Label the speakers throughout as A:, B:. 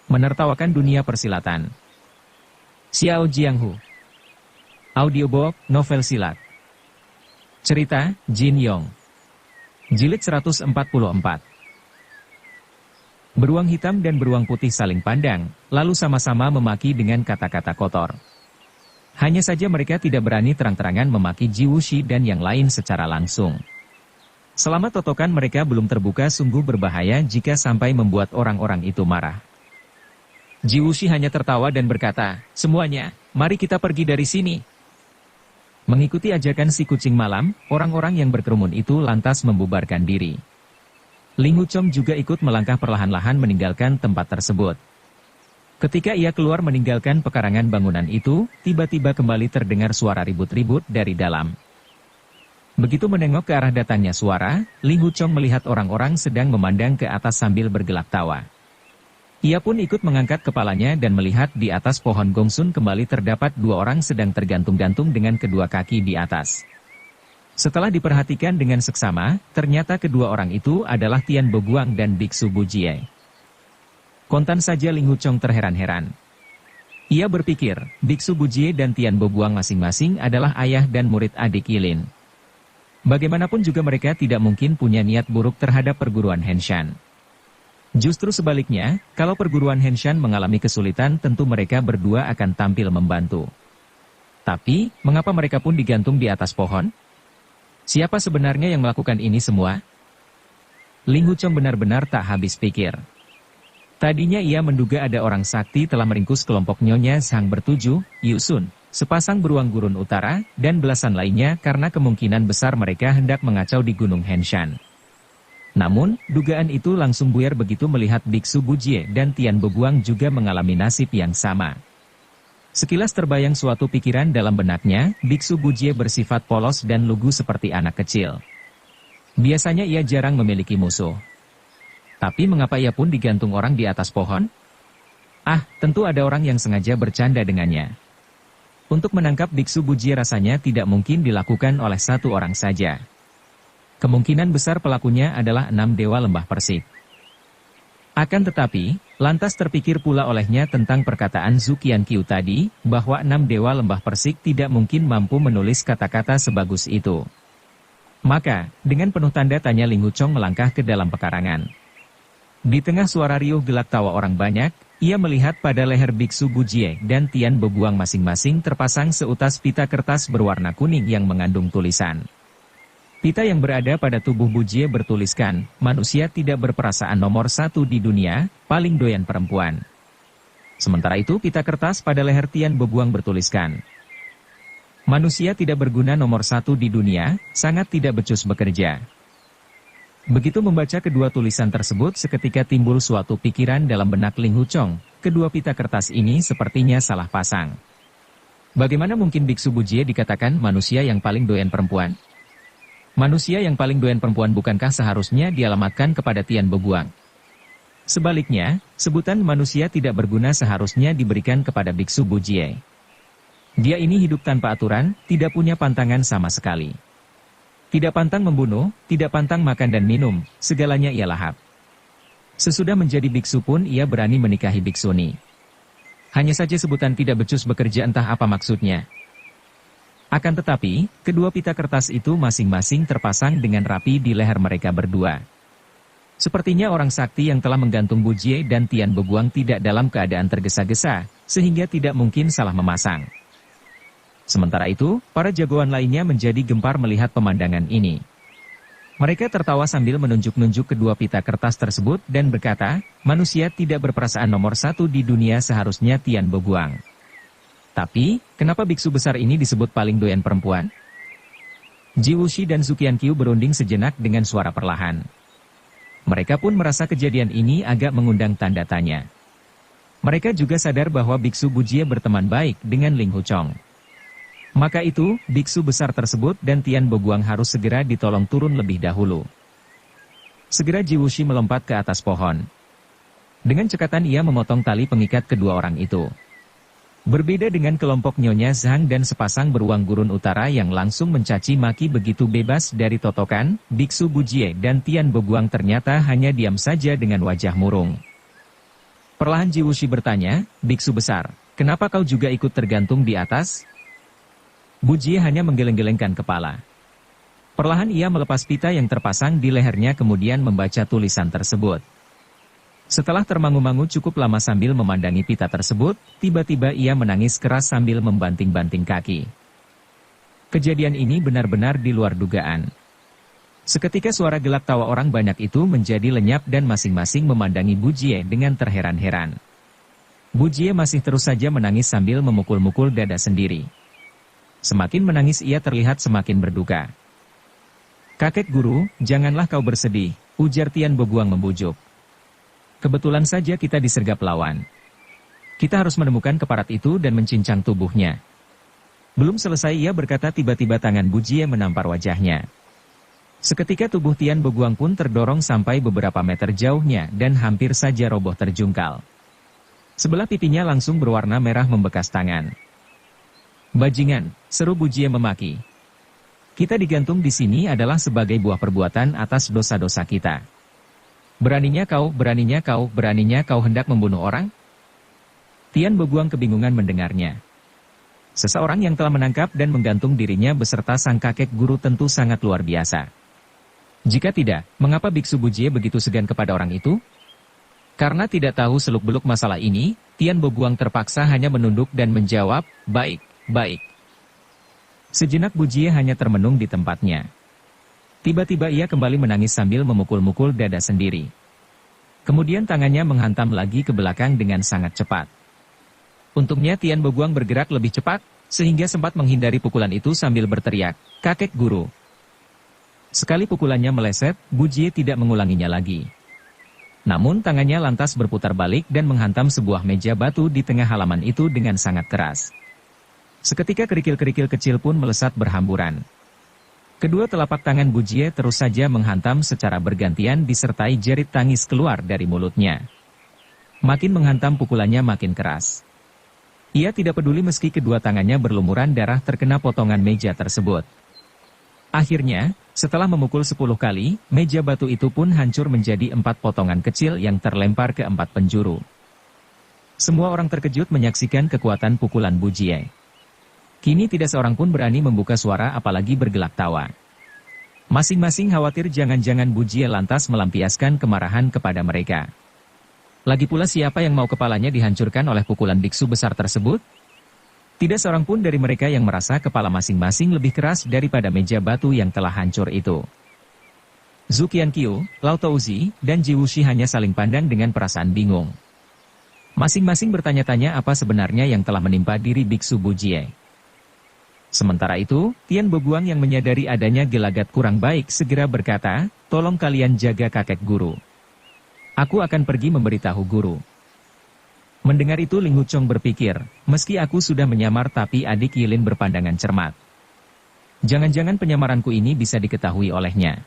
A: Menertawakan dunia persilatan. Xiao Jianghu. Audiobook, novel silat. Cerita, Jin Yong. Jilid 144. Beruang hitam dan beruang putih saling pandang, lalu sama-sama memaki dengan kata-kata kotor. Hanya saja mereka tidak berani terang-terangan memaki Ji Wuxi dan yang lain secara langsung. Selama totokan mereka belum terbuka, sungguh berbahaya jika sampai membuat orang-orang itu marah. Ji Wuxi hanya tertawa dan berkata, "Semuanya, mari kita pergi dari sini." Mengikuti ajakan si kucing malam, orang-orang yang berkerumun itu lantas membubarkan diri. Ling Huchong juga ikut melangkah perlahan-lahan meninggalkan tempat tersebut. Ketika ia keluar meninggalkan pekarangan bangunan itu, tiba-tiba kembali terdengar suara ribut-ribut dari dalam. Begitu menengok ke arah datangnya suara, Ling Huchong melihat orang-orang sedang memandang ke atas sambil bergelak tawa. Ia pun ikut mengangkat kepalanya dan melihat di atas pohon gongsun kembali terdapat dua orang sedang tergantung-gantung dengan kedua kaki di atas. Setelah diperhatikan dengan seksama, ternyata kedua orang itu adalah Tian Boguang dan Biksu Bujie. Kontan saja Ling Huchong terheran-heran. Ia berpikir, Biksu Bujie dan Tian Boguang masing-masing adalah ayah dan murid adik Yilin. Bagaimanapun juga mereka tidak mungkin punya niat buruk terhadap perguruan Henshan. Justru sebaliknya, kalau perguruan Henshan mengalami kesulitan tentu mereka berdua akan tampil membantu. Tapi, mengapa mereka pun digantung di atas pohon? Siapa sebenarnya yang melakukan ini semua? Ling Huchong benar-benar tak habis pikir. Tadinya ia menduga ada orang sakti telah meringkus kelompok Nyonya Zhang bertuju, Yusun, sepasang beruang gurun utara, dan belasan lainnya karena kemungkinan besar mereka hendak mengacau di Gunung Henshan. Namun, dugaan itu langsung buyar begitu melihat Biksu Bujie dan Tian Boguang juga mengalami nasib yang sama. Sekilas terbayang suatu pikiran dalam benaknya, Biksu Bujie bersifat polos dan lugu seperti anak kecil. Biasanya ia jarang memiliki musuh. Tapi mengapa ia pun digantung orang di atas pohon? Ah, tentu ada orang yang sengaja bercanda dengannya. Untuk menangkap Biksu Bujie rasanya tidak mungkin dilakukan oleh satu orang saja. Kemungkinan besar pelakunya adalah 6 dewa lembah Persik. Akan tetapi, lantas terpikir pula olehnya tentang perkataan Zhu Qianqiu tadi, bahwa 6 dewa lembah Persik tidak mungkin mampu menulis kata-kata sebagus itu. Maka, dengan penuh tanda tanya Ling Huchong melangkah ke dalam pekarangan. Di tengah suara riuh gelak tawa orang banyak, ia melihat pada leher Biksu Bujie dan Tian Boguang masing-masing terpasang seutas pita kertas berwarna kuning yang mengandung tulisan. Pita yang berada pada tubuh Bujie bertuliskan, manusia tidak berperasaan nomor 1 di dunia, paling doyan perempuan. Sementara itu pita kertas pada leher Tian Boguang bertuliskan, manusia tidak berguna nomor 1 di dunia, sangat tidak becus bekerja. Begitu membaca kedua tulisan tersebut seketika timbul suatu pikiran dalam benak Ling Huchong, kedua pita kertas ini sepertinya salah pasang. Bagaimana mungkin Biksu Bujie dikatakan manusia yang paling doyan perempuan? Manusia yang paling doyan perempuan bukankah seharusnya dialamatkan kepada Tian Boguang? Sebaliknya, sebutan manusia tidak berguna seharusnya diberikan kepada Biksu Bujie. Dia ini hidup tanpa aturan, tidak punya pantangan sama sekali. Tidak pantang membunuh, tidak pantang makan dan minum, segalanya ia lahap. Sesudah menjadi biksu pun ia berani menikahi biksuni. Hanya saja sebutan tidak becus bekerja entah apa maksudnya. Akan tetapi, kedua pita kertas itu masing-masing terpasang dengan rapi di leher mereka berdua. Sepertinya orang sakti yang telah menggantung Bujie dan Tian Boguang tidak dalam keadaan tergesa-gesa, sehingga tidak mungkin salah memasang. Sementara itu, para jagoan lainnya menjadi gempar melihat pemandangan ini. Mereka tertawa sambil menunjuk-nunjuk kedua pita kertas tersebut dan berkata, manusia tidak berperasaan nomor 1 di dunia seharusnya Tian Boguang. Tapi, kenapa biksu besar ini disebut paling doyan perempuan? Ji Wuxi dan Zhu Qianqiu berunding sejenak dengan suara perlahan. Mereka pun merasa kejadian ini agak mengundang tanda tanya. Mereka juga sadar bahwa Biksu Bujie berteman baik dengan Ling Huchong. Maka itu, biksu besar tersebut dan Tian Boguang harus segera ditolong turun lebih dahulu. Segera Ji Wuxi melompat ke atas pohon. Dengan cekatan ia memotong tali pengikat kedua orang itu. Berbeda dengan kelompok Nyonya Zhang dan sepasang beruang gurun utara yang langsung mencaci maki begitu bebas dari totokan, Biksu Bujie dan Tian Boguang ternyata hanya diam saja dengan wajah murung. Perlahan Ji Wuxi bertanya, "Biksu besar, kenapa kau juga ikut tergantung di atas?" Bu Jie hanya menggeleng-gelengkan kepala. Perlahan ia melepas pita yang terpasang di lehernya kemudian membaca tulisan tersebut. Setelah termangu-mangu cukup lama sambil memandangi pita tersebut, tiba-tiba ia menangis keras sambil membanting-banting kaki. Kejadian ini benar-benar di luar dugaan. Seketika suara gelak tawa orang banyak itu menjadi lenyap dan masing-masing memandangi Bu Jie dengan terheran-heran. Bu Jie masih terus saja menangis sambil memukul-mukul dada sendiri. Semakin menangis ia terlihat semakin berduka. "Kakek guru, janganlah kau bersedih," ujar Tian Boguang membujuk. "Kebetulan saja kita disergap lawan. Kita harus menemukan keparat itu dan mencincang tubuhnya." Belum selesai ia berkata tiba-tiba tangan Bu Jie menampar wajahnya. Seketika tubuh Tian Boguang pun terdorong sampai beberapa meter jauhnya dan hampir saja roboh terjungkal. Sebelah pipinya langsung berwarna merah membekas tangan. "Bajingan," seru Bu Jie memaki. "Kita digantung di sini adalah sebagai buah perbuatan atas dosa-dosa kita. Beraninya kau hendak membunuh orang?" Tian Boguang kebingungan mendengarnya. Seseorang yang telah menangkap dan menggantung dirinya beserta sang kakek guru tentu sangat luar biasa. Jika tidak, mengapa Biksu Bu Jie begitu segan kepada orang itu? Karena tidak tahu seluk-beluk masalah ini, Tian Boguang terpaksa hanya menunduk dan menjawab, "Baik, baik." Sejenak Bu Jie hanya termenung di tempatnya. Tiba-tiba ia kembali menangis sambil memukul-mukul dada sendiri. Kemudian tangannya menghantam lagi ke belakang dengan sangat cepat. Untungnya Tian Boguang bergerak lebih cepat, sehingga sempat menghindari pukulan itu sambil berteriak, "Kakek guru." Sekali pukulannya meleset, Bu Jie tidak mengulanginya lagi. Namun tangannya lantas berputar balik dan menghantam sebuah meja batu di tengah halaman itu dengan sangat keras. Seketika kerikil-kerikil kecil pun melesat berhamburan. Kedua telapak tangan Bu Jie terus saja menghantam secara bergantian disertai jerit tangis keluar dari mulutnya. Makin menghantam pukulannya makin keras. Ia tidak peduli meski kedua tangannya berlumuran darah terkena potongan meja tersebut. Akhirnya, setelah memukul 10 kali, meja batu itu pun hancur menjadi 4 potongan kecil yang terlempar ke 4 penjuru. Semua orang terkejut menyaksikan kekuatan pukulan Bu Jie. Kini tidak seorang pun berani membuka suara apalagi bergelak tawa. Masing-masing khawatir jangan-jangan Bu Jie lantas melampiaskan kemarahan kepada mereka. Lagi pula siapa yang mau kepalanya dihancurkan oleh pukulan biksu besar tersebut? Tidak seorang pun dari mereka yang merasa kepala masing-masing lebih keras daripada meja batu yang telah hancur itu. Zhu Qianqiu, Lao Touzi, dan Ji Wuxi hanya saling pandang dengan perasaan bingung. Masing-masing bertanya-tanya apa sebenarnya yang telah menimpa diri biksu Bu Jie. Sementara itu, Tian Boguang yang menyadari adanya gelagat kurang baik segera berkata, "Tolong kalian jaga kakek guru. Aku akan pergi memberitahu guru." Mendengar itu Ling Huchong berpikir, meski aku sudah menyamar tapi adik Yilin berpandangan cermat. Jangan-jangan penyamaranku ini bisa diketahui olehnya.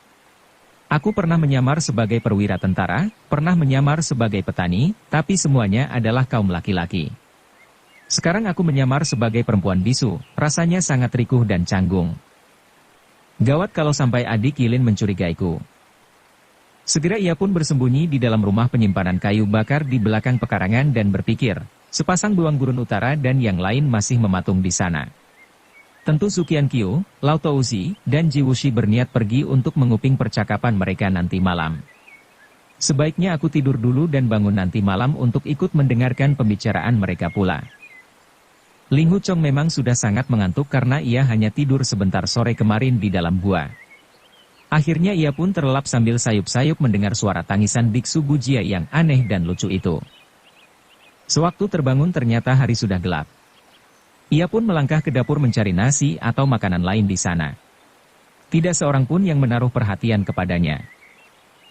A: Aku pernah menyamar sebagai perwira tentara, pernah menyamar sebagai petani, tapi semuanya adalah kaum laki-laki. Sekarang aku menyamar sebagai perempuan bisu, rasanya sangat rikuh dan canggung. Gawat kalau sampai adik Yilin mencurigaiku. Segera ia pun bersembunyi di dalam rumah penyimpanan kayu bakar di belakang pekarangan dan berpikir, sepasang beruang gurun utara dan yang lain masih mematung di sana. Tentu Zhu Qianqiu, Lao Touzi, dan Ji Wuxi berniat pergi untuk menguping percakapan mereka nanti malam. Sebaiknya aku tidur dulu dan bangun nanti malam untuk ikut mendengarkan pembicaraan mereka pula. Ling Huchong memang sudah sangat mengantuk karena ia hanya tidur sebentar sore kemarin di dalam gua. Akhirnya ia pun terlelap sambil sayup-sayup mendengar suara tangisan biksu Bu Jie yang aneh dan lucu itu. Sewaktu terbangun ternyata hari sudah gelap. Ia pun melangkah ke dapur mencari nasi atau makanan lain di sana. Tidak seorang pun yang menaruh perhatian kepadanya.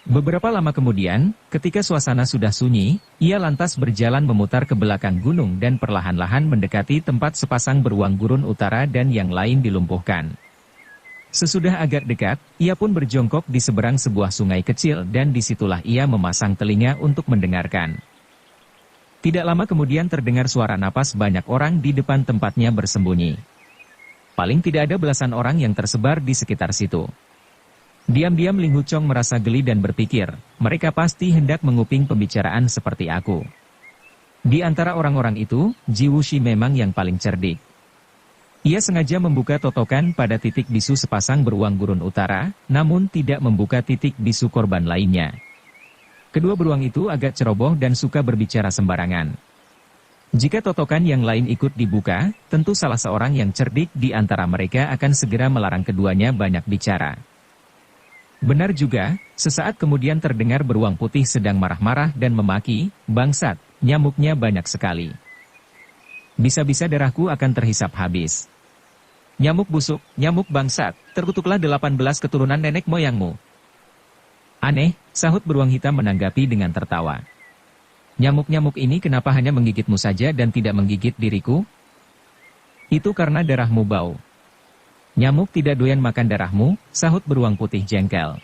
A: Beberapa lama kemudian, ketika suasana sudah sunyi, ia lantas berjalan memutar ke belakang gunung dan perlahan-lahan mendekati tempat sepasang beruang gurun utara dan yang lain dilumpuhkan. Sesudah agak dekat, ia pun berjongkok di seberang sebuah sungai kecil dan disitulah ia memasang telinga untuk mendengarkan. Tidak lama kemudian terdengar suara napas banyak orang di depan tempatnya bersembunyi. Paling tidak ada belasan orang yang tersebar di sekitar situ. Diam-diam Ling Huchong merasa geli dan berpikir, mereka pasti hendak menguping pembicaraan seperti aku. Di antara orang-orang itu, Jiwushi memang yang paling cerdik. Ia sengaja membuka totokan pada titik bisu sepasang beruang gurun utara, namun tidak membuka titik bisu korban lainnya. Kedua beruang itu agak ceroboh dan suka berbicara sembarangan. Jika totokan yang lain ikut dibuka, tentu salah seorang yang cerdik di antara mereka akan segera melarang keduanya banyak bicara. Benar juga, sesaat kemudian terdengar beruang putih sedang marah-marah dan memaki, "Bangsat, nyamuknya banyak sekali. Bisa-bisa darahku akan terhisap habis. Nyamuk busuk, nyamuk bangsat, terkutuklah 18 keturunan nenek moyangmu." "Aneh," sahut beruang hitam menanggapi dengan tertawa. "Nyamuk-nyamuk ini kenapa hanya menggigitmu saja dan tidak menggigit diriku?" "Itu karena darahmu bau. Nyamuk tidak doyan makan darahmu," sahut beruang putih jengkel.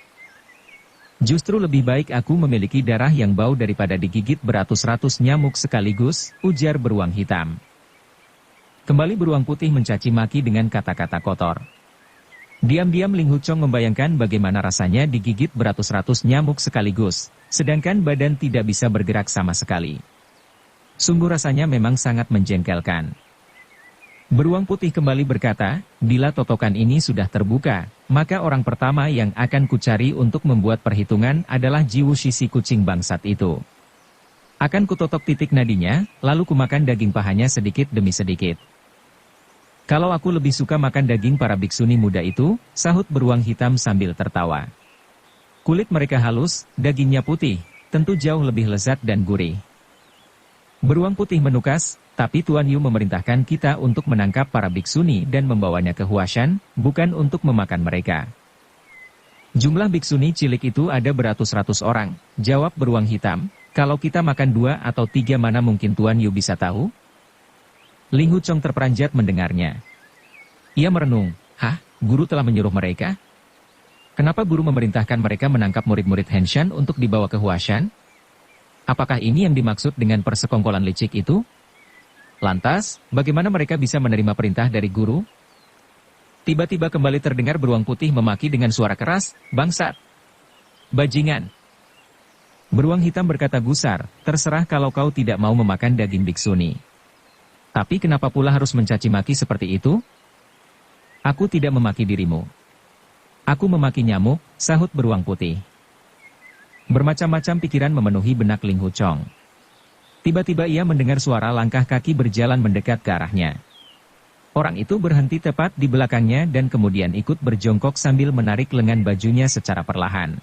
A: "Justru lebih baik aku memiliki darah yang bau daripada digigit beratus-ratus nyamuk sekaligus," ujar beruang hitam. Kembali beruang putih mencaci maki dengan kata-kata kotor. Diam-diam Ling Huchong membayangkan bagaimana rasanya digigit beratus-ratus nyamuk sekaligus, sedangkan badan tidak bisa bergerak sama sekali. Sungguh rasanya memang sangat menjengkelkan. Beruang putih kembali berkata, "Bila totokan ini sudah terbuka, maka orang pertama yang akan kucari untuk membuat perhitungan adalah Jiwushi si kucing bangsat itu. Akan kutotok titik nadinya, lalu kumakan daging pahanya sedikit demi sedikit." "Kalau aku lebih suka makan daging para biksuni muda itu," sahut beruang hitam sambil tertawa. "Kulit mereka halus, dagingnya putih, tentu jauh lebih lezat dan gurih." Beruang putih menukas, "Tapi Tuan Yu memerintahkan kita untuk menangkap para biksuni dan membawanya ke Huashan, bukan untuk memakan mereka." "Jumlah biksuni cilik itu ada beratus-ratus orang," jawab beruang hitam. "Kalau kita makan 2 atau 3 mana mungkin Tuan Yu bisa tahu?" Ling Huchong terperanjat mendengarnya. Ia merenung, "Hah, guru telah menyuruh mereka? Kenapa guru memerintahkan mereka menangkap murid-murid Henshan untuk dibawa ke Huashan? Apakah ini yang dimaksud dengan persekongkolan licik itu? Lantas, bagaimana mereka bisa menerima perintah dari guru?" Tiba-tiba kembali terdengar beruang putih memaki dengan suara keras, "Bangsat! Bajingan!" Beruang hitam berkata gusar, "Terserah kalau kau tidak mau memakan daging biksuni. Tapi kenapa pula harus mencaci maki seperti itu?" "Aku tidak memaki dirimu. Aku memaki nyamuk," sahut beruang putih. Bermacam-macam pikiran memenuhi benak Ling Huchong. Tiba-tiba ia mendengar suara langkah kaki berjalan mendekat ke arahnya. Orang itu berhenti tepat di belakangnya dan kemudian ikut berjongkok sambil menarik lengan bajunya secara perlahan.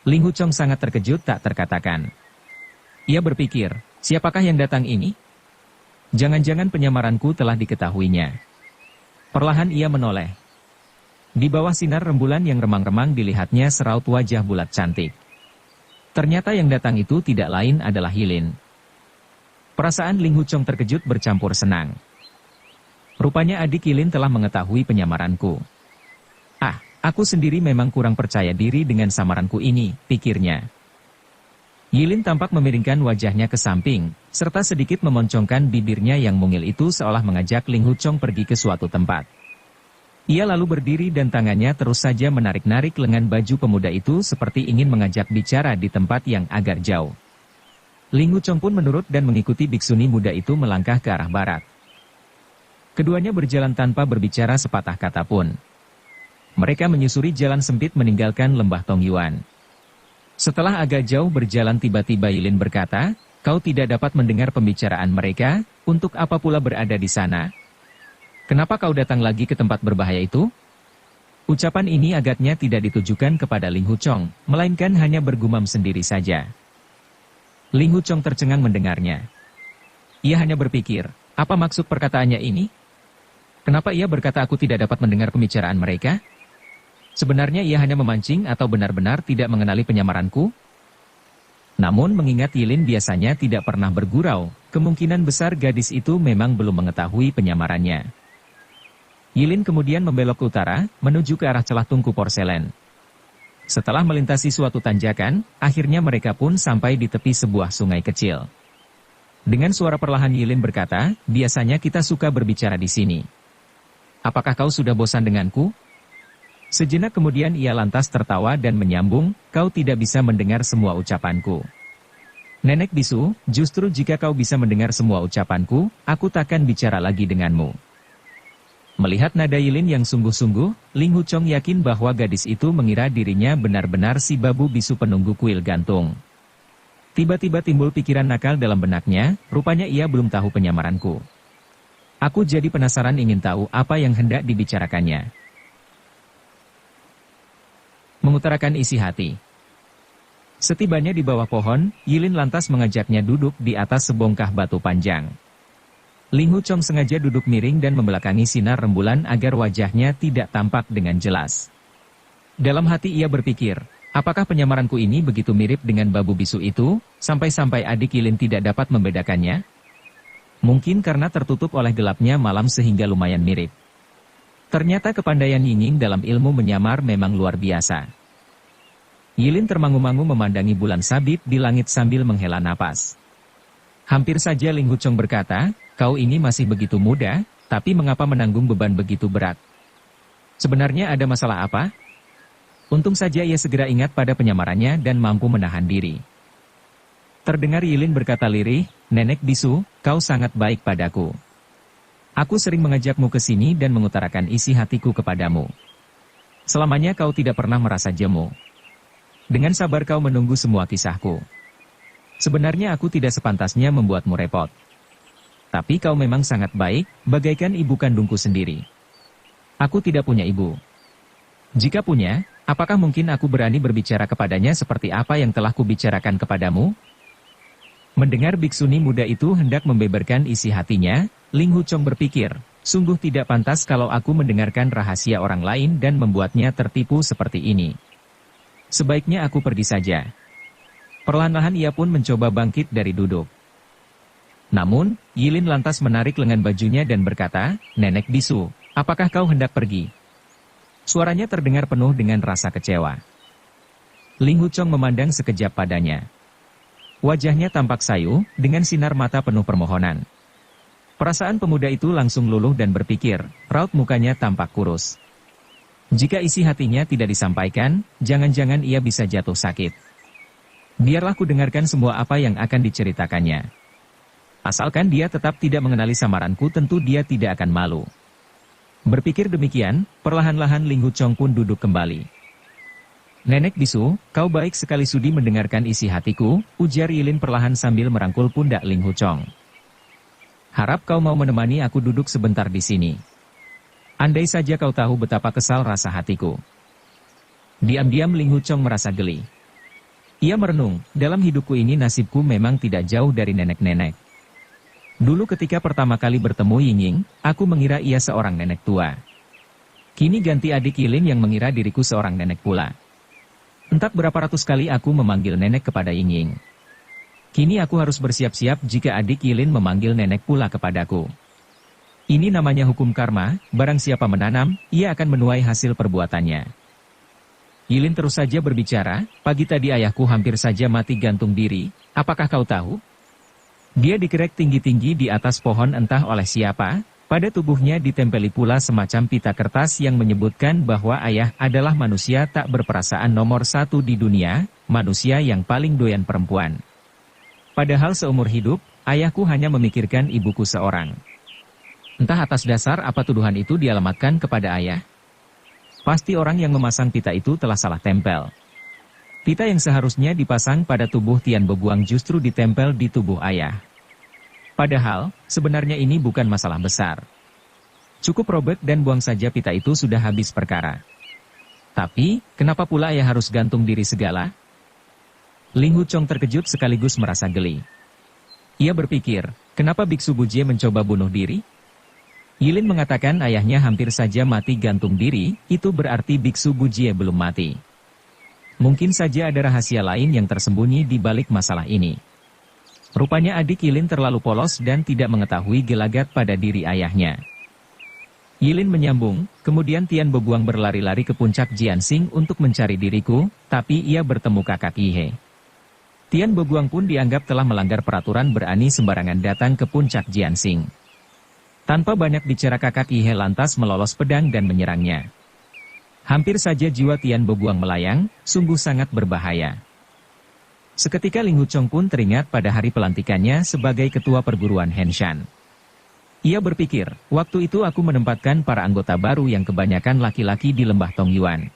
A: Ling Huchong sangat terkejut tak terkatakan. Ia berpikir, siapakah yang datang ini? Jangan-jangan penyamaranku telah diketahuinya. Perlahan ia menoleh. Di bawah sinar rembulan yang remang-remang dilihatnya seraut wajah bulat cantik. Ternyata yang datang itu tidak lain adalah Yilin. Perasaan Ling Huchong terkejut bercampur senang. Rupanya adik Yilin telah mengetahui penyamaranku. "Ah, aku sendiri memang kurang percaya diri dengan samaranku ini," pikirnya. Yilin tampak memiringkan wajahnya ke samping, serta sedikit memoncongkan bibirnya yang mungil itu seolah mengajak Ling Huchong pergi ke suatu tempat. Ia lalu berdiri dan tangannya terus saja menarik-narik lengan baju pemuda itu seperti ingin mengajak bicara di tempat yang agak jauh. Ling Huchong pun menurut dan mengikuti biksuni muda itu melangkah ke arah barat. Keduanya berjalan tanpa berbicara sepatah kata pun. Mereka menyusuri jalan sempit meninggalkan lembah Tongyuan. Setelah agak jauh berjalan tiba-tiba Yilin berkata, "Kau tidak dapat mendengar pembicaraan mereka, untuk apa pula berada di sana? Kenapa kau datang lagi ke tempat berbahaya itu?" Ucapan ini agaknya tidak ditujukan kepada Ling Huchong, melainkan hanya bergumam sendiri saja. Ling Huchong tercengang mendengarnya. Ia hanya berpikir, apa maksud perkataannya ini? Kenapa ia berkata aku tidak dapat mendengar pembicaraan mereka? Sebenarnya ia hanya memancing atau benar-benar tidak mengenali penyamaranku? Namun mengingat Yilin biasanya tidak pernah bergurau, kemungkinan besar gadis itu memang belum mengetahui penyamarannya. Yilin kemudian membelok ke utara, menuju ke arah celah tungku porselen. Setelah melintasi suatu tanjakan, akhirnya mereka pun sampai di tepi sebuah sungai kecil. Dengan suara perlahan Yilin berkata, "Biasanya kita suka berbicara di sini. Apakah kau sudah bosan denganku?" Sejenak kemudian ia lantas tertawa dan menyambung, "Kau tidak bisa mendengar semua ucapanku. Nenek bisu, justru jika kau bisa mendengar semua ucapanku, aku takkan bicara lagi denganmu. Melihat nada Yilin yang sungguh-sungguh, Ling Huchong yakin bahwa gadis itu mengira dirinya benar-benar si babu bisu penunggu kuil gantung. Tiba-tiba timbul pikiran nakal dalam benaknya, rupanya ia belum tahu penyamaranku. Aku jadi penasaran ingin tahu apa yang hendak dibicarakannya. Mengutarakan isi hati. Setibanya di bawah pohon, Yilin lantas mengajaknya duduk di atas sebongkah batu panjang. Ling Huchong sengaja duduk miring dan membelakangi sinar rembulan agar wajahnya tidak tampak dengan jelas. Dalam hati ia berpikir, apakah penyamaranku ini begitu mirip dengan babu bisu itu, sampai-sampai adik Yilin tidak dapat membedakannya? Mungkin karena tertutup oleh gelapnya malam sehingga lumayan mirip. Ternyata kepandaian Yingning dalam ilmu menyamar memang luar biasa. Yilin termangu-mangu memandangi bulan sabit di langit sambil menghela napas. Hampir saja Ling Huchong berkata, kau ini masih begitu muda, tapi mengapa menanggung beban begitu berat? Sebenarnya ada masalah apa? Untung saja ia segera ingat pada penyamarannya dan mampu menahan diri. Terdengar Yilin berkata lirih, Nenek bisu, kau sangat baik padaku. Aku sering mengajakmu ke sini dan mengutarakan isi hatiku kepadamu. Selamanya kau tidak pernah merasa jemu. Dengan sabar kau menunggu semua kisahku. Sebenarnya aku tidak sepantasnya membuatmu repot. Tapi kau memang sangat baik, bagaikan ibu kandungku sendiri. Aku tidak punya ibu. Jika punya, apakah mungkin aku berani berbicara kepadanya seperti apa yang telah kubicarakan kepadamu? Mendengar biksuni muda itu hendak membeberkan isi hatinya, Ling Huchong berpikir, sungguh tidak pantas kalau aku mendengarkan rahasia orang lain dan membuatnya tertipu seperti ini. Sebaiknya aku pergi saja. Perlahan-lahan ia pun mencoba bangkit dari duduk. Namun, Yilin lantas menarik lengan bajunya dan berkata, Nenek bisu, apakah kau hendak pergi? Suaranya terdengar penuh dengan rasa kecewa. Ling Huchong memandang sekejap padanya. Wajahnya tampak sayu, dengan sinar mata penuh permohonan. Perasaan pemuda itu langsung luluh dan berpikir, raut mukanya tampak kurus. Jika isi hatinya tidak disampaikan, jangan-jangan ia bisa jatuh sakit. Biarlah ku dengarkan semua apa yang akan diceritakannya. Asalkan dia tetap tidak mengenali samaranku, tentu dia tidak akan malu. Berpikir demikian, perlahan-lahan Ling Huchong pun duduk kembali. Nenek bisu, kau baik sekali sudi mendengarkan isi hatiku, ujar Yilin perlahan sambil merangkul pundak Ling Huchong. Harap kau mau menemani aku duduk sebentar di sini. Andai saja kau tahu betapa kesal rasa hatiku. Diam-diam Ling Huchong merasa geli. Ia merenung, dalam hidupku ini nasibku memang tidak jauh dari nenek-nenek. Dulu ketika pertama kali bertemu Yingning, aku mengira ia seorang nenek tua. Kini ganti adik Yilin yang mengira diriku seorang nenek pula. Entah berapa ratus kali aku memanggil nenek kepada Yingning. Kini aku harus bersiap-siap jika adik Yilin memanggil nenek pula kepadaku. Ini namanya hukum karma, barang siapa menanam, ia akan menuai hasil perbuatannya. Yilin terus saja berbicara, pagi tadi ayahku hampir saja mati gantung diri, apakah kau tahu? Dia dikerek tinggi-tinggi di atas pohon entah oleh siapa, pada tubuhnya ditempeli pula semacam pita kertas yang menyebutkan bahwa ayah adalah manusia tak berperasaan nomor satu di dunia, manusia yang paling doyan perempuan. Padahal seumur hidup, ayahku hanya memikirkan ibuku seorang. Entah atas dasar apa tuduhan itu dialamatkan kepada ayah. Pasti orang yang memasang pita itu telah salah tempel. Pita yang seharusnya dipasang pada tubuh Tian Boguang justru ditempel di tubuh ayah. Padahal, sebenarnya ini bukan masalah besar. Cukup robek dan buang saja pita itu sudah habis perkara. Tapi, kenapa pula ayah harus gantung diri segala? Ling Huchong terkejut sekaligus merasa geli. Ia berpikir, kenapa Biksu Bujie mencoba bunuh diri? Yilin mengatakan ayahnya hampir saja mati gantung diri, itu berarti Biksu Bujie belum mati. Mungkin saja ada rahasia lain yang tersembunyi di balik masalah ini. Rupanya adik Yilin terlalu polos dan tidak mengetahui gelagat pada diri ayahnya. Yilin menyambung, kemudian Tian Boguang berlari-lari ke puncak Jiansing untuk mencari diriku, tapi ia bertemu kakak Ihe. Tian Boguang pun dianggap telah melanggar peraturan berani sembarangan datang ke puncak Jiansing. Tanpa banyak bicara kakak Ihe lantas melolos pedang dan menyerangnya. Hampir saja jiwa Tian Boguang melayang, sungguh sangat berbahaya. Seketika Ling Huchong pun teringat pada hari pelantikannya sebagai ketua perguruan Henshan. Ia berpikir, waktu itu aku menempatkan para anggota baru yang kebanyakan laki-laki di lembah Tongyuan.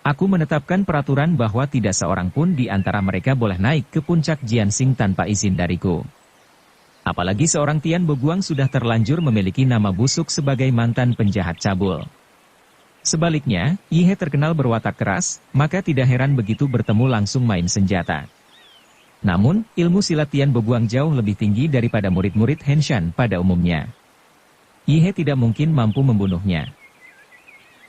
A: Aku menetapkan peraturan bahwa tidak seorang pun di antara mereka boleh naik ke puncak Jiansing tanpa izin dariku. Apalagi seorang Tian Boguang sudah terlanjur memiliki nama busuk sebagai mantan penjahat cabul. Sebaliknya, Yihe terkenal berwatak keras, maka tidak heran begitu bertemu langsung main senjata. Namun, ilmu silat Tian Boguang jauh lebih tinggi daripada murid-murid Henshan pada umumnya. Yihe tidak mungkin mampu membunuhnya.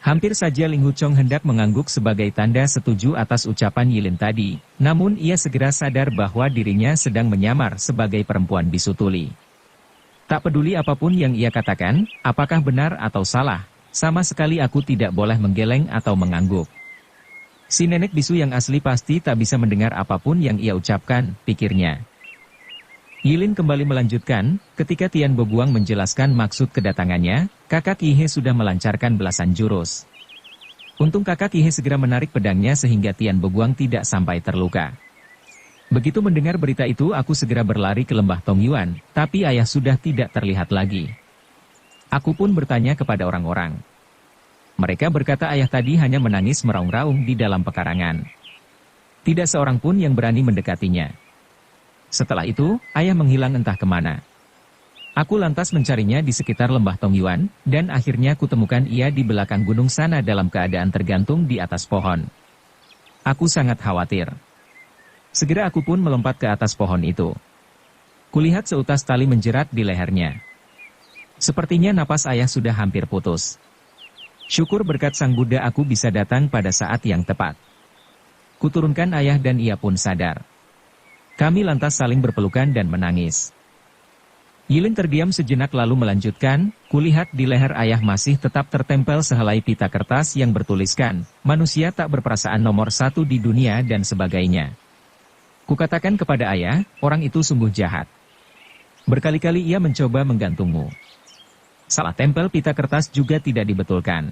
A: Hampir saja Ling Huchong hendak mengangguk sebagai tanda setuju atas ucapan Yilin tadi, namun ia segera sadar bahwa dirinya sedang menyamar sebagai perempuan bisu tuli. Tak peduli apapun yang ia katakan, apakah benar atau salah, sama sekali aku tidak boleh menggeleng atau mengangguk. Si nenek bisu yang asli pasti tak bisa mendengar apapun yang ia ucapkan, pikirnya. Yilin kembali melanjutkan, ketika Tian Boguang menjelaskan maksud kedatangannya, kakak Yihe sudah melancarkan belasan jurus. Untung kakak Yihe segera menarik pedangnya sehingga Tian Boguang tidak sampai terluka. Begitu mendengar berita itu aku segera berlari ke lembah Tongyuan, tapi ayah sudah tidak terlihat lagi. Aku pun bertanya kepada orang-orang. Mereka berkata ayah tadi hanya menangis meraung-raung di dalam pekarangan. Tidak seorang pun yang berani mendekatinya. Setelah itu, ayah menghilang entah kemana. Aku lantas mencarinya di sekitar lembah Tongyuan, dan akhirnya kutemukan ia di belakang gunung sana dalam keadaan tergantung di atas pohon. Aku sangat khawatir. Segera aku pun melompat ke atas pohon itu. Kulihat seutas tali menjerat di lehernya. Sepertinya napas ayah sudah hampir putus. Syukur berkat Sang Buddha aku bisa datang pada saat yang tepat. Kuturunkan ayah dan ia pun sadar. Kami lantas saling berpelukan dan menangis. Yilin terdiam sejenak lalu melanjutkan, kulihat di leher ayah masih tetap tertempel sehelai pita kertas yang bertuliskan, manusia tak berperasaan nomor 1 di dunia dan sebagainya. Kukatakan kepada ayah, orang itu sungguh jahat. Berkali-kali ia mencoba menggantungmu. Salah tempel pita kertas juga tidak dibetulkan.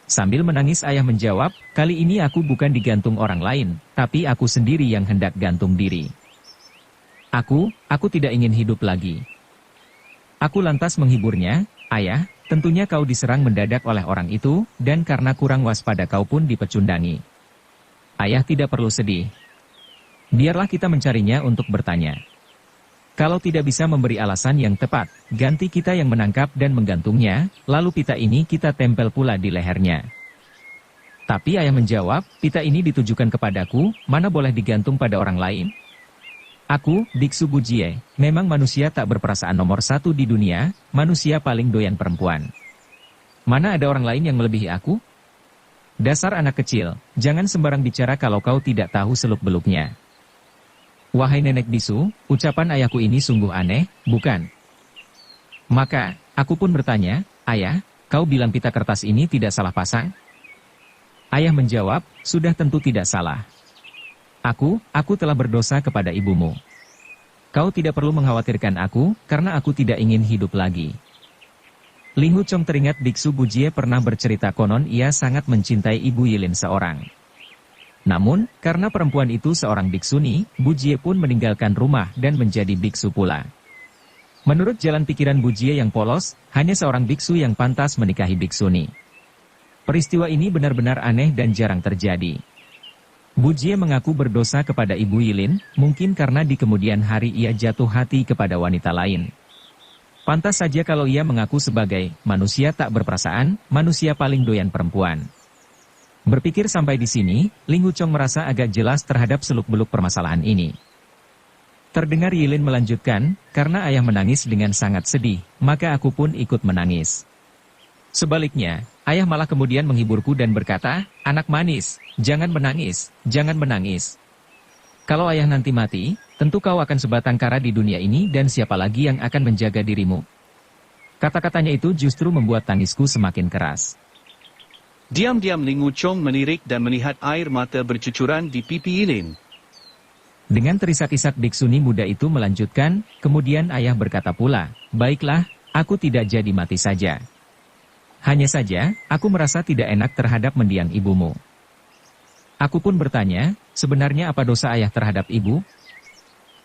A: Sambil menangis ayah menjawab, kali ini aku bukan digantung orang lain, tapi aku sendiri yang hendak gantung diri. Aku tidak ingin hidup lagi. Aku lantas menghiburnya, ayah, tentunya kau diserang mendadak oleh orang itu, dan karena kurang waspada kau pun dipecundangi. Ayah tidak perlu sedih. Biarlah kita mencarinya untuk bertanya. Kalau tidak bisa memberi alasan yang tepat, ganti kita yang menangkap dan menggantungnya, lalu pita ini kita tempel pula di lehernya. Tapi ayah menjawab, pita ini ditujukan kepadaku, mana boleh digantung pada orang lain? Aku, Biksu Bujie, memang manusia tak berperasaan nomor 1 di dunia, manusia paling doyan perempuan. Mana ada orang lain yang melebihi aku? Dasar anak kecil, jangan sembarang bicara kalau kau tidak tahu seluk-beluknya. Wahai nenek bisu, ucapan ayahku ini sungguh aneh, bukan? Maka, aku pun bertanya, ayah, kau bilang pita kertas ini tidak salah pasang? Ayah menjawab, sudah tentu tidak salah. Aku telah berdosa kepada ibumu. Kau tidak perlu mengkhawatirkan aku, karena aku tidak ingin hidup lagi. Ling Huchong teringat Biksu Bujie pernah bercerita konon ia sangat mencintai ibu Yilin seorang. Namun, karena perempuan itu seorang biksuni, Bujie pun meninggalkan rumah dan menjadi biksu pula. Menurut jalan pikiran Bujie yang polos, hanya seorang biksu yang pantas menikahi biksuni. Peristiwa ini benar-benar aneh dan jarang terjadi. Bujie mengaku berdosa kepada Ibu Yilin, mungkin karena di kemudian hari ia jatuh hati kepada wanita lain. Pantas saja kalau ia mengaku sebagai manusia tak berperasaan, manusia paling doyan perempuan. Berpikir sampai di sini, Ling Huchong merasa agak jelas terhadap seluk-beluk permasalahan ini. Terdengar Yilin melanjutkan, karena ayah menangis dengan sangat sedih, maka aku pun ikut menangis. Sebaliknya, ayah malah kemudian menghiburku dan berkata, anak manis, jangan menangis, jangan menangis. Kalau ayah nanti mati, tentu kau akan sebatang kara di dunia ini dan siapa lagi yang akan menjaga dirimu. Kata-katanya itu justru membuat tangisku semakin keras.
B: Diam-diam Ling Huchong melirik dan melihat air mata bercucuran di pipi Yilin.
A: Dengan terisak-isak biksuni muda itu melanjutkan, kemudian ayah berkata pula, baiklah, aku tidak jadi mati saja. Hanya saja, aku merasa tidak enak terhadap mendiang ibumu. Aku pun bertanya, Sebenarnya apa dosa ayah terhadap ibu?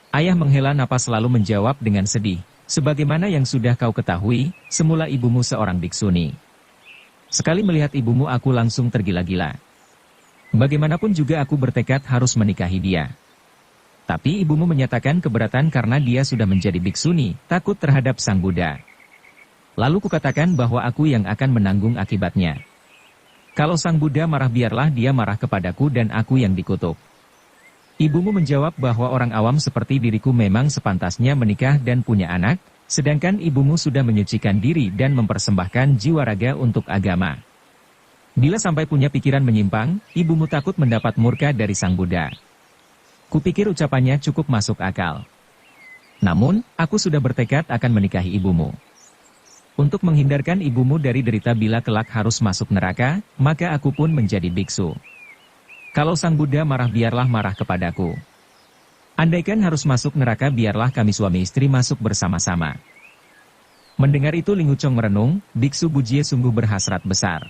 A: Ayah menghela napas lalu menjawab dengan sedih. Sebagaimana yang sudah kau ketahui, semula ibumu seorang biksuni. Sekali melihat ibumu aku langsung tergila-gila. Bagaimanapun juga aku bertekad harus menikahi dia. Tapi ibumu menyatakan keberatan karena dia sudah menjadi biksuni, takut terhadap Sang Buddha. Lalu kukatakan bahwa aku yang akan menanggung akibatnya. Kalau Sang Buddha marah biarlah dia marah kepadaku dan aku yang dikutuk. Ibumu menjawab bahwa orang awam seperti diriku memang sepantasnya menikah dan punya anak, sedangkan ibumu sudah menyucikan diri dan mempersembahkan jiwa raga untuk agama. Bila sampai punya pikiran menyimpang, ibumu takut mendapat murka dari Sang Buddha. Kupikir ucapannya cukup masuk akal. Namun, aku sudah bertekad akan menikahi ibumu. Untuk menghindarkan ibumu dari derita bila kelak harus masuk neraka, maka aku pun menjadi biksu. Kalau Sang Buddha marah biarlah marah kepadaku. Andaikan harus masuk neraka biarlah kami suami istri masuk bersama-sama. Mendengar itu Ling Wuchong merenung, biksu Bujie sungguh berhasrat besar.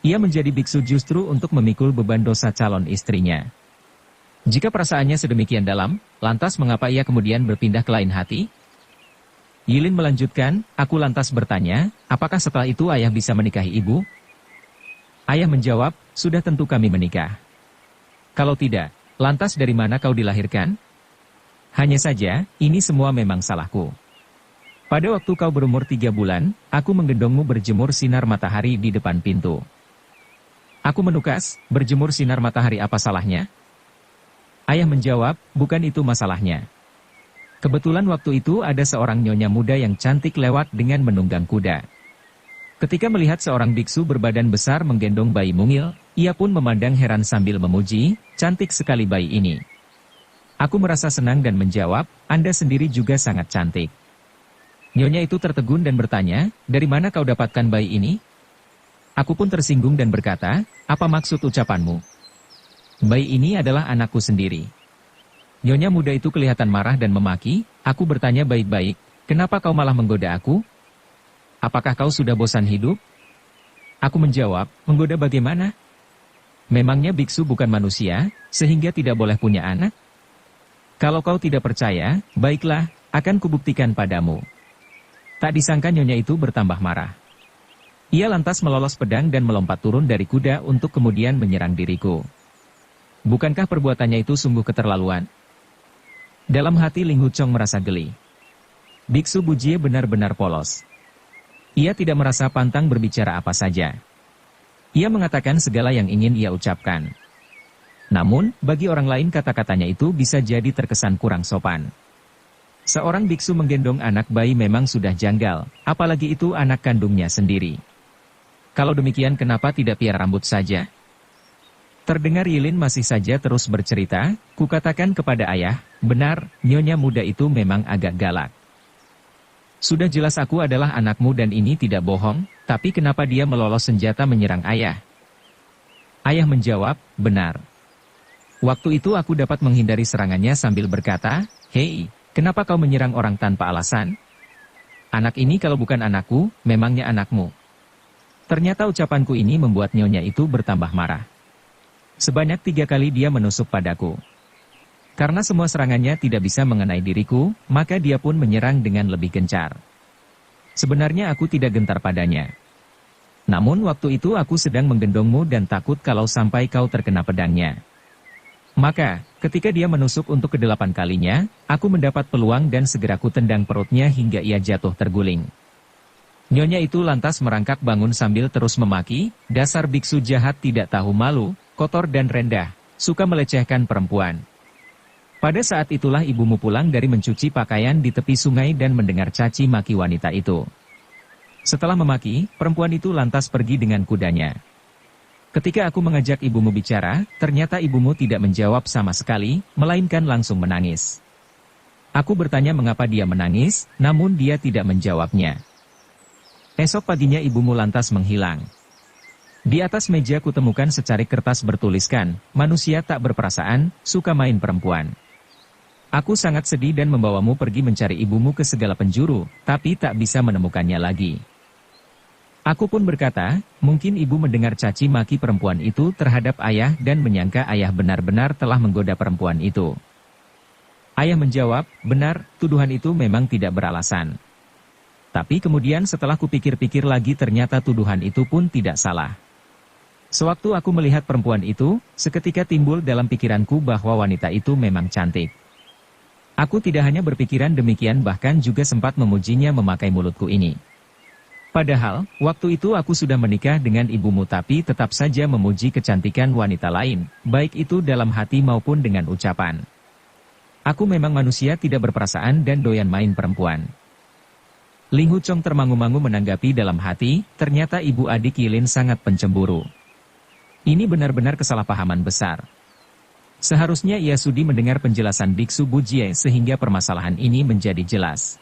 A: Ia menjadi biksu justru untuk memikul beban dosa calon istrinya. Jika perasaannya sedemikian dalam, lantas mengapa ia kemudian berpindah ke lain hati? Yilin melanjutkan, aku lantas bertanya, apakah setelah itu ayah bisa menikahi ibu? Ayah menjawab, sudah tentu kami menikah. Kalau tidak, lantas dari mana kau dilahirkan? Hanya saja, ini semua memang salahku. Pada waktu kau berumur 3 bulan, aku menggendongmu berjemur sinar matahari di depan pintu. Aku menukas, berjemur sinar matahari apa salahnya? Ayah menjawab, bukan itu masalahnya. Kebetulan waktu itu ada seorang nyonya muda yang cantik lewat dengan menunggang kuda. Ketika melihat seorang biksu berbadan besar menggendong bayi mungil, ia pun memandang heran sambil memuji, cantik sekali bayi ini. Aku merasa senang dan menjawab, Anda sendiri juga sangat cantik. Nyonya itu tertegun dan bertanya, dari mana kau dapatkan bayi ini? Aku pun tersinggung dan berkata, apa maksud ucapanmu? Bayi ini adalah anakku sendiri. Nyonya muda itu kelihatan marah dan memaki, aku bertanya baik-baik, kenapa kau malah menggoda aku? Apakah kau sudah bosan hidup? Aku menjawab, menggoda bagaimana? Memangnya biksu bukan manusia, sehingga tidak boleh punya anak? Kalau kau tidak percaya, baiklah, akan kubuktikan padamu. Tak disangka nyonya itu bertambah marah. Ia lantas melolos pedang dan melompat turun dari kuda untuk kemudian menyerang diriku. Bukankah perbuatannya itu sungguh keterlaluan? Dalam hati Ling Wuchong merasa geli. Biksu Bujie benar-benar polos. Ia tidak merasa pantang berbicara apa saja. Ia mengatakan segala yang ingin ia ucapkan. Namun, bagi orang lain kata-katanya itu bisa jadi terkesan kurang sopan. Seorang biksu menggendong anak bayi memang sudah janggal, apalagi itu anak kandungnya sendiri. Kalau demikian kenapa tidak piara rambut saja? Terdengar Yilin masih saja terus bercerita, kukatakan kepada ayah, benar, nyonya muda itu memang agak galak. Sudah jelas aku adalah anakmu dan ini tidak bohong, tapi kenapa dia melolos senjata menyerang ayah? Ayah menjawab, benar. Waktu itu aku dapat menghindari serangannya sambil berkata, hei, kenapa kau menyerang orang tanpa alasan? Anak ini kalau bukan anakku, memangnya anakmu. Ternyata ucapanku ini membuat nyonya itu bertambah marah. Sebanyak 3 kali dia menusuk padaku. Karena semua serangannya tidak bisa mengenai diriku, maka dia pun menyerang dengan lebih gencar. Sebenarnya aku tidak gentar padanya. Namun waktu itu aku sedang menggendongmu dan takut kalau sampai kau terkena pedangnya. Maka, ketika dia menusuk untuk ke-8 kalinya, aku mendapat peluang dan segera ku tendang perutnya hingga ia jatuh terguling. Nyonya itu lantas merangkak bangun sambil terus memaki, dasar biksu jahat tidak tahu malu, kotor dan rendah, suka melecehkan perempuan. Pada saat itulah ibumu pulang dari mencuci pakaian di tepi sungai dan mendengar caci maki wanita itu. Setelah memaki, perempuan itu lantas pergi dengan kudanya. Ketika aku mengajak ibumu bicara, ternyata ibumu tidak menjawab sama sekali, melainkan langsung menangis. Aku bertanya mengapa dia menangis, namun dia tidak menjawabnya. Esok paginya ibumu lantas menghilang. Di atas meja kutemukan secarik kertas bertuliskan, manusia tak berperasaan, suka main perempuan. Aku sangat sedih dan membawamu pergi mencari ibumu ke segala penjuru, tapi tak bisa menemukannya lagi. Aku pun berkata, mungkin ibu mendengar caci maki perempuan itu terhadap ayah dan menyangka ayah benar-benar telah menggoda perempuan itu. Ayah menjawab, benar, tuduhan itu memang tidak beralasan. Tapi kemudian setelah kupikir-pikir lagi ternyata tuduhan itu pun tidak salah. Sewaktu aku melihat perempuan itu, seketika timbul dalam pikiranku bahwa wanita itu memang cantik. Aku tidak hanya berpikiran demikian bahkan juga sempat memujinya memakai mulutku ini. Padahal, waktu itu aku sudah menikah dengan ibumu tapi tetap saja memuji kecantikan wanita lain, baik itu dalam hati maupun dengan ucapan. Aku memang manusia tidak berperasaan dan doyan main perempuan. Ling Hu Chong termangu-mangu menanggapi dalam hati, ternyata ibu adik Yilin sangat pencemburu. Ini benar-benar kesalahpahaman besar. Seharusnya ia sudi mendengar penjelasan Biksu Bujie sehingga permasalahan ini menjadi jelas.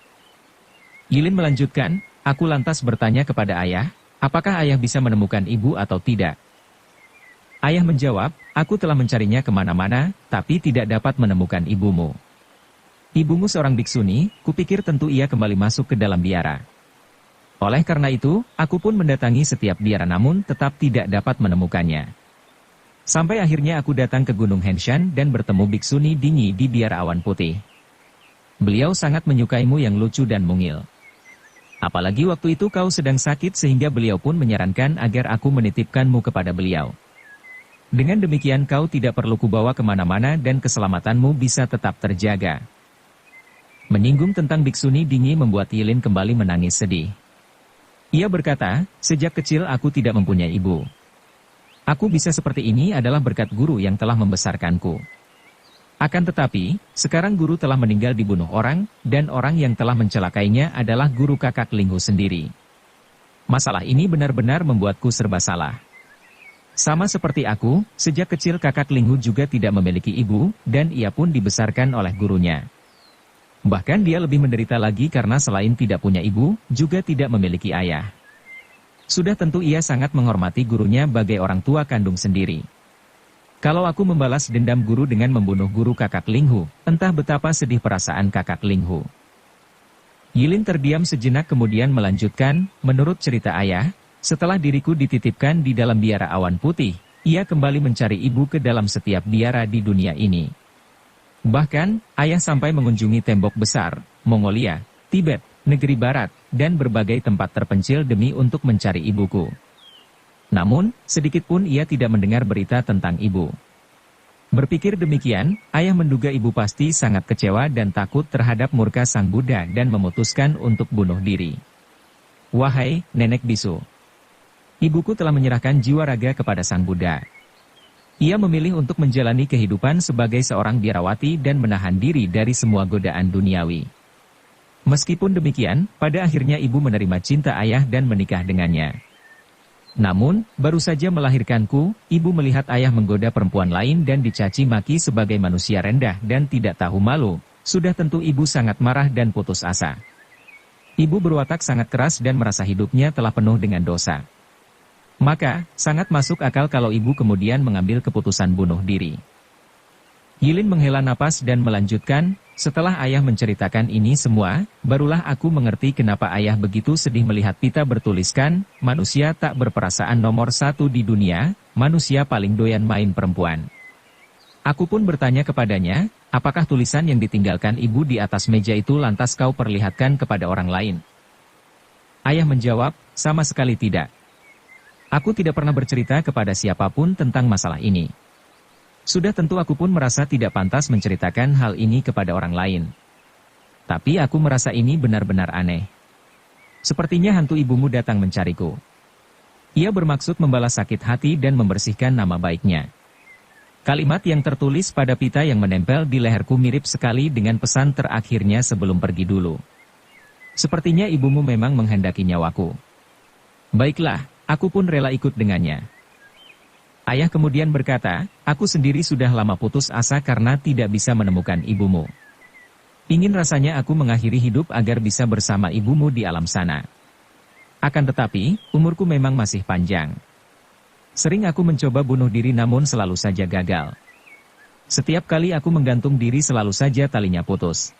A: Yilin melanjutkan, aku lantas bertanya kepada ayah, apakah ayah bisa menemukan ibu atau tidak? Ayah menjawab, aku telah mencarinya kemana-mana, tapi tidak dapat menemukan ibumu. Ibumu seorang biksuni, kupikir tentu ia kembali masuk ke dalam biara. Oleh karena itu, aku pun mendatangi setiap biara namun tetap tidak dapat menemukannya. Sampai akhirnya aku datang ke Gunung Henshan dan bertemu biksuni Dingi di biara awan putih. Beliau sangat menyukaimu yang lucu dan mungil. Apalagi waktu itu kau sedang sakit sehingga beliau pun menyarankan agar aku menitipkanmu kepada beliau. Dengan demikian kau tidak perlu kubawa kemana-mana dan keselamatanmu bisa tetap terjaga. Menyinggung tentang biksuni Dingi membuat Yilin kembali menangis sedih. Ia berkata, sejak kecil aku tidak mempunyai ibu. Aku bisa seperti ini adalah berkat guru yang telah membesarkanku. Akan tetapi, sekarang guru telah meninggal dibunuh orang, dan orang yang telah mencelakainya adalah guru kakak Ling Hu sendiri. Masalah ini benar-benar membuatku serba salah. Sama seperti aku, sejak kecil kakak Ling Hu juga tidak memiliki ibu, dan ia pun dibesarkan oleh gurunya. Bahkan dia lebih menderita lagi karena selain tidak punya ibu, juga tidak memiliki ayah. Sudah tentu ia sangat menghormati gurunya bagai orang tua kandung sendiri. Kalau aku membalas dendam guru dengan membunuh guru kakak Ling Hu, entah betapa sedih perasaan kakak Ling Hu. Yilin terdiam sejenak kemudian melanjutkan, menurut cerita ayah, setelah diriku dititipkan di dalam biara awan putih, ia kembali mencari ibu ke dalam setiap biara di dunia ini. Bahkan, ayah sampai mengunjungi tembok besar, Mongolia, Tibet, negeri barat, dan berbagai tempat terpencil demi untuk mencari ibuku. Namun, sedikit pun ia tidak mendengar berita tentang ibu. Berpikir demikian, ayah menduga ibu pasti sangat kecewa dan takut terhadap murka sang Buddha dan memutuskan untuk bunuh diri. Wahai, nenek bisu. Ibuku telah menyerahkan jiwa raga kepada sang Buddha. Ia memilih untuk menjalani kehidupan sebagai seorang biarawati dan menahan diri dari semua godaan duniawi. Meskipun demikian, pada akhirnya ibu menerima cinta ayah dan menikah dengannya. Namun, baru saja melahirkanku, ibu melihat ayah menggoda perempuan lain dan dicaci maki sebagai manusia rendah dan tidak tahu malu. Sudah tentu ibu sangat marah dan putus asa. Ibu berwatak sangat keras dan merasa hidupnya telah penuh dengan dosa. Maka, sangat masuk akal kalau ibu kemudian mengambil keputusan bunuh diri. Yilin menghela napas dan melanjutkan, setelah ayah menceritakan ini semua, barulah aku mengerti kenapa ayah begitu sedih melihat pita bertuliskan, manusia tak berperasaan nomor 1 di dunia, manusia paling doyan main perempuan. Aku pun bertanya kepadanya, apakah tulisan yang ditinggalkan ibu di atas meja itu lantas kau perlihatkan kepada orang lain? Ayah menjawab, sama sekali tidak. Aku tidak pernah bercerita kepada siapapun tentang masalah ini. Sudah tentu aku pun merasa tidak pantas menceritakan hal ini kepada orang lain. Tapi aku merasa ini benar-benar aneh. Sepertinya hantu ibumu datang mencariku. Ia bermaksud membalas sakit hati dan membersihkan nama baiknya. Kalimat yang tertulis pada pita yang menempel di leherku mirip sekali dengan pesan terakhirnya sebelum pergi dulu. Sepertinya ibumu memang menghendaki nyawaku. Baiklah, aku pun rela ikut dengannya. Ayah kemudian berkata, aku sendiri sudah lama putus asa karena tidak bisa menemukan ibumu. Ingin rasanya aku mengakhiri hidup agar bisa bersama ibumu di alam sana. Akan tetapi, umurku memang masih panjang. Sering aku mencoba bunuh diri namun selalu saja gagal. Setiap kali aku menggantung diri selalu saja talinya putus.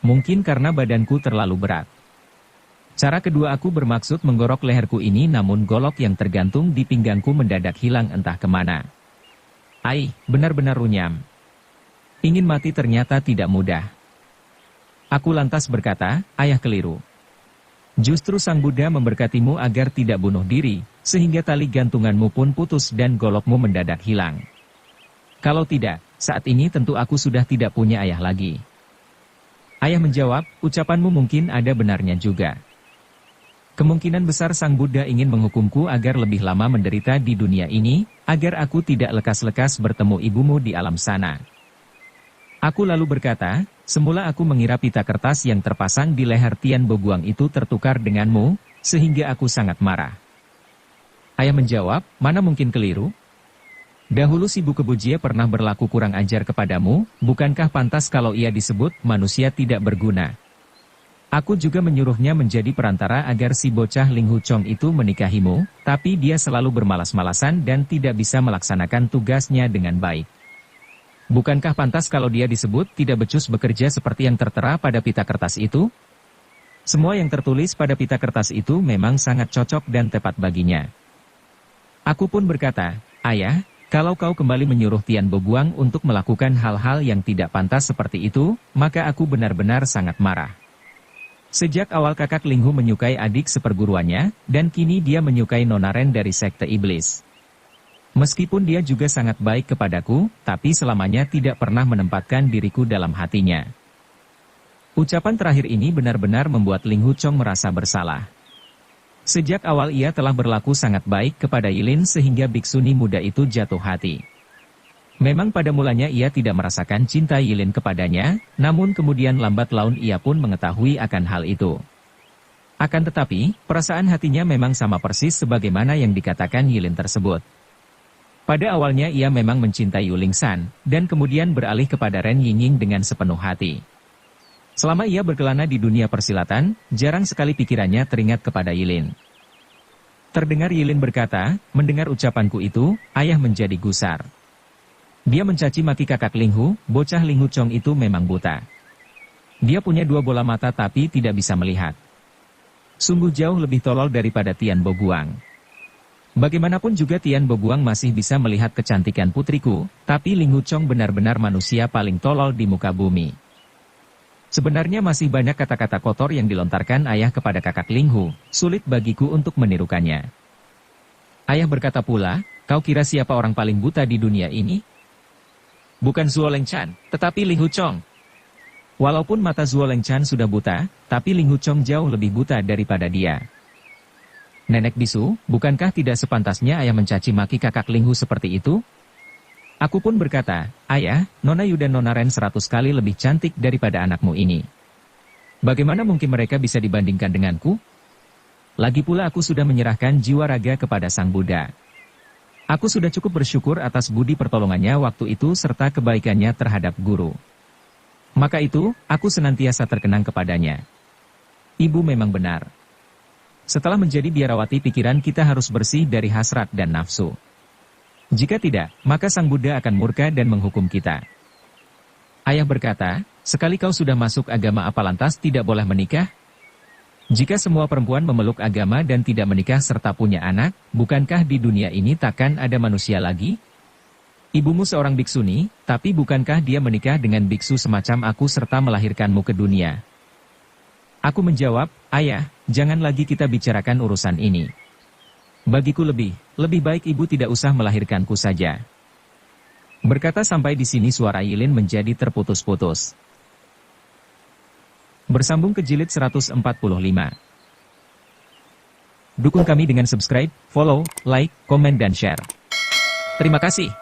A: Mungkin karena badanku terlalu berat. Cara kedua aku bermaksud menggorok leherku ini namun golok yang tergantung di pinggangku mendadak hilang entah kemana. Ai, benar-benar runyam. Ingin mati ternyata tidak mudah. Aku lantas berkata, ayah keliru. Justru Sang Buddha memberkatimu agar tidak bunuh diri, sehingga tali gantunganmu pun putus dan golokmu mendadak hilang. Kalau tidak, saat ini tentu aku sudah tidak punya ayah lagi. Ayah menjawab, ucapanmu mungkin ada benarnya juga. Kemungkinan besar Sang Buddha ingin menghukumku agar lebih lama menderita di dunia ini, agar aku tidak lekas-lekas bertemu ibumu di alam sana. Aku lalu berkata, semula aku mengira pita kertas yang terpasang di leher Tian Boguang itu tertukar denganmu, sehingga aku sangat marah. Ayah menjawab, mana mungkin keliru? Dahulu si Bu Kebujie pernah berlaku kurang ajar kepadamu, bukankah pantas kalau ia disebut manusia tidak berguna? Aku juga menyuruhnya menjadi perantara agar si bocah Ling Hu Chong itu menikahimu, tapi dia selalu bermalas-malasan dan tidak bisa melaksanakan tugasnya dengan baik. Bukankah pantas kalau dia disebut tidak becus bekerja seperti yang tertera pada pita kertas itu? Semua yang tertulis pada pita kertas itu memang sangat cocok dan tepat baginya. Aku pun berkata, ayah, kalau kau kembali menyuruh Tian Boguang untuk melakukan hal-hal yang tidak pantas seperti itu, maka aku benar-benar sangat marah. Sejak awal kakak Ling Hu menyukai adik seperguruannya, dan kini dia menyukai Nona Ren dari Sekte Iblis. Meskipun dia juga sangat baik kepadaku, tapi selamanya tidak pernah menempatkan diriku dalam hatinya. Ucapan terakhir ini benar-benar membuat Ling Hu Chong merasa bersalah. Sejak awal ia telah berlaku sangat baik kepada Yilin sehingga biksuni muda itu jatuh hati. Memang pada mulanya ia tidak merasakan cinta Yilin kepadanya, namun kemudian lambat laun ia pun mengetahui akan hal itu. Akan tetapi, perasaan hatinya memang sama persis sebagaimana yang dikatakan Yilin tersebut. Pada awalnya ia memang mencintai Yuling San, dan kemudian beralih kepada Ren Yingying dengan sepenuh hati. Selama ia berkelana di dunia persilatan, jarang sekali pikirannya teringat kepada Yilin. Terdengar Yilin berkata, mendengar ucapanku itu, ayah menjadi gusar. Dia mencaci maki kakak Ling Hu, bocah Ling Hu Chong itu memang buta. Dia punya dua bola mata tapi tidak bisa melihat. Sungguh jauh lebih tolol daripada Tian Boguang. Bagaimanapun juga Tian Boguang masih bisa melihat kecantikan putriku, tapi Ling Hu Chong benar-benar manusia paling tolol di muka bumi. Sebenarnya masih banyak kata-kata kotor yang dilontarkan ayah kepada kakak Ling Hu, sulit bagiku untuk menirukannya. Ayah berkata pula, kau kira siapa orang paling buta di dunia ini? Bukan Zuo Lengchan, tetapi Ling Hu Chong. Walaupun mata Zuo Lengchan sudah buta, tapi Ling Hu Chong jauh lebih buta daripada dia. Nenek bisu, bukankah tidak sepantasnya ayah mencaci maki kakak Ling Hu seperti itu? Aku pun berkata, ayah, Nona Yu dan Nona Ren 100 kali lebih cantik daripada anakmu ini. Bagaimana mungkin mereka bisa dibandingkan denganku? Lagi pula aku sudah menyerahkan jiwa raga kepada Sang Buddha. Aku sudah cukup bersyukur atas budi pertolongannya waktu itu serta kebaikannya terhadap guru. Maka itu, aku senantiasa terkenang kepadanya. Ibu memang benar. Setelah menjadi biarawati pikiran kita harus bersih dari hasrat dan nafsu. Jika tidak, maka Sang Buddha akan murka dan menghukum kita. Ayah berkata, sekali kau sudah masuk agama apa lantas tidak boleh menikah? Jika semua perempuan memeluk agama dan tidak menikah serta punya anak, bukankah di dunia ini takkan ada manusia lagi? Ibumu seorang biksuni, tapi bukankah dia menikah dengan biksu semacam aku serta melahirkanmu ke dunia? Aku menjawab, ayah, jangan lagi kita bicarakan urusan ini. Bagiku lebih baik ibu tidak usah melahirkanku saja. Berkata sampai di sini suara Yilin menjadi terputus-putus. Bersambung ke jilid 145. Dukung kami dengan subscribe, follow, like, komen dan share. Terima kasih.